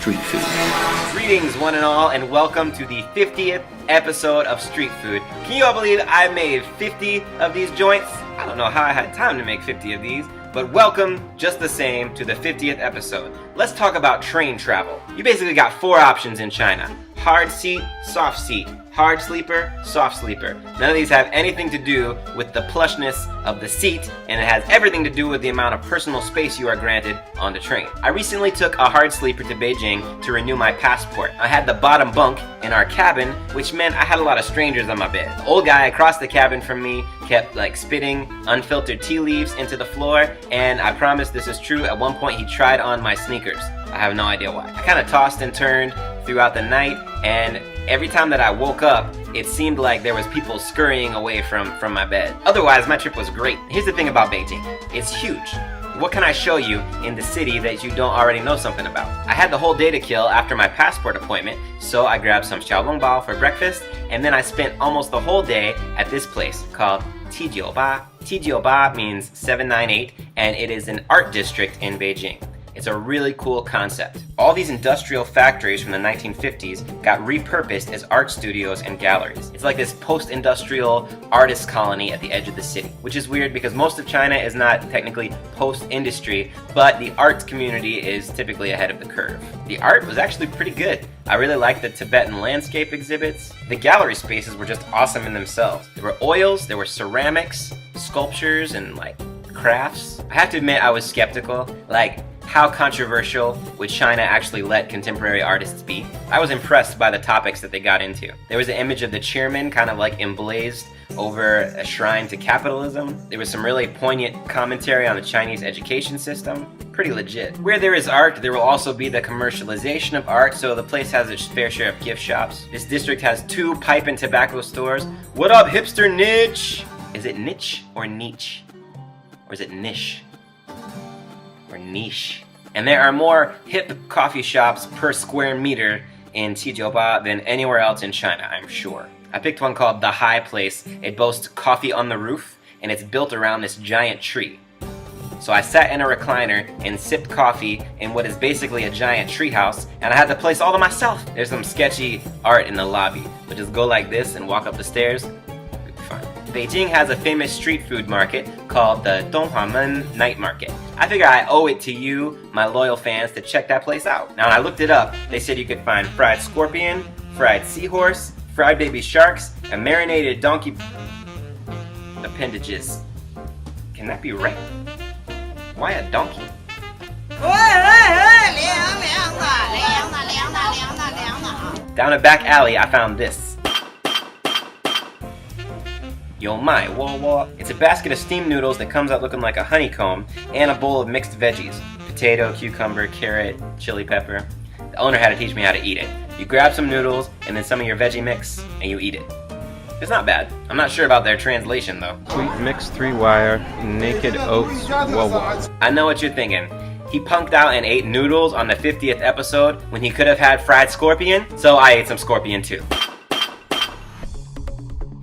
street food. Greetings, one and all, and welcome to the 50th episode of Street Food. Can you all believe I made 50 of these joints? I don't know how I had time to make 50 of these, but welcome just the same to the 50th episode. Let's talk about train travel. You basically got four options in China: hard seat, soft seat, hard sleeper, soft sleeper. None of these have anything to do with the plushness of the seat, and it has everything to do with the amount of personal space you are granted on the train. I recently took a hard sleeper to Beijing to renew my passport. I had the bottom bunk in our cabin, which meant I had a lot of strangers on my bed. The old guy across the cabin from me kept spitting unfiltered tea leaves into the floor, and I promise this is true, at one point he tried on my sneakers. I have no idea why. I kind of tossed and turned throughout the night, and every time that I woke up, it seemed like there was people scurrying away from my bed. Otherwise, my trip was great. Here's the thing about Beijing. It's huge. What can I show you in the city that you don't already know something about? I had the whole day to kill after my passport appointment, so I grabbed some xiaolongbao for breakfast, and then I spent almost the whole day at this place called Tijioba. Tijioba means 798, and it is an art district in Beijing. It's a really cool concept. All these industrial factories from the 1950s got repurposed as art studios and galleries. It's like this post-industrial artist colony at the edge of the city, which is weird because most of China is not technically post-industry, but the arts community is typically ahead of the curve. The art was actually pretty good. I really liked the Tibetan landscape exhibits. The gallery spaces were just awesome in themselves. There were oils, there were ceramics, sculptures, and crafts. I have to admit I was skeptical. How controversial would China actually let contemporary artists be? I was impressed by the topics that they got into. There was an image of the chairman kind of emblazed over a shrine to capitalism. There was some really poignant commentary on the Chinese education system. Pretty legit. Where there is art, there will also be the commercialization of art, so the place has its fair share of gift shops. This district has 2 pipe and tobacco stores. What up, hipster niche? Is it niche or niche? Or is it niche? Or niche. And there are more hip coffee shops per square meter in Tijioba than anywhere else in China, I'm sure. I picked one called The High Place. It boasts coffee on the roof, and it's built around this giant tree. So I sat in a recliner and sipped coffee in what is basically a giant tree house, and I had the place all to myself. There's some sketchy art in the lobby, but just go like this and walk up the stairs. Beijing has a famous street food market called the Donghuamen Night Market. I figure I owe it to you, my loyal fans, to check that place out. Now, when I looked it up, they said you could find fried scorpion, fried seahorse, fried baby sharks, and marinated donkey appendages. Can that be right? Why a donkey? Down a back alley, I found this. Yo mai wo wo. It's a basket of steamed noodles that comes out looking like a honeycomb, and a bowl of mixed veggies: potato, cucumber, carrot, chili pepper. The owner had to teach me how to eat it. You grab some noodles and then some of your veggie mix, and you eat it. It's not bad. I'm not sure about their translation though. Sweet mix 3-wire, naked oats, whoa whoa. I know what you're thinking. He punked out and ate noodles on the 50th episode when he could have had fried scorpion, so I ate some scorpion too.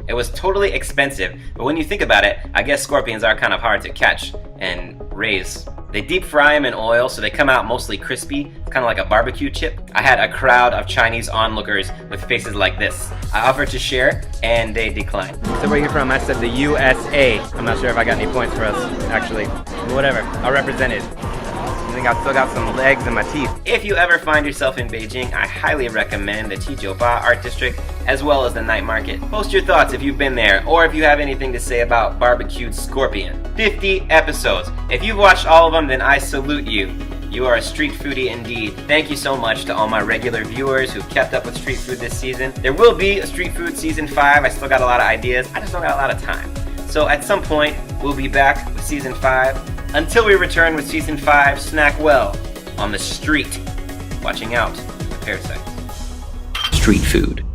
It was totally expensive, but when you think about it, I guess scorpions are kind of hard to catch and raise. They deep fry them in oil, so they come out mostly crispy, kind of like a barbecue chip. I had a crowd of Chinese onlookers with faces like this. I offered to share, and they declined. So where are you from? I said the USA. I'm not sure if I got any points for us, actually. Whatever, I'll represent it. I think I still got some legs in my teeth. If you ever find yourself in Beijing, I highly recommend the Tijioba Art District as well as the night market. Post your thoughts if you've been there, or if you have anything to say about barbecued scorpion. 50 episodes. If you've watched all of them, then I salute you. You are a street foodie indeed. Thank you so much to all my regular viewers who've kept up with street food this season. There will be a street food season 5. I still got a lot of ideas. I just don't got a lot of time. So at some point, we'll be back with season 5. Until we return with season 5, snack well on the street, watching out for parasites. Street food.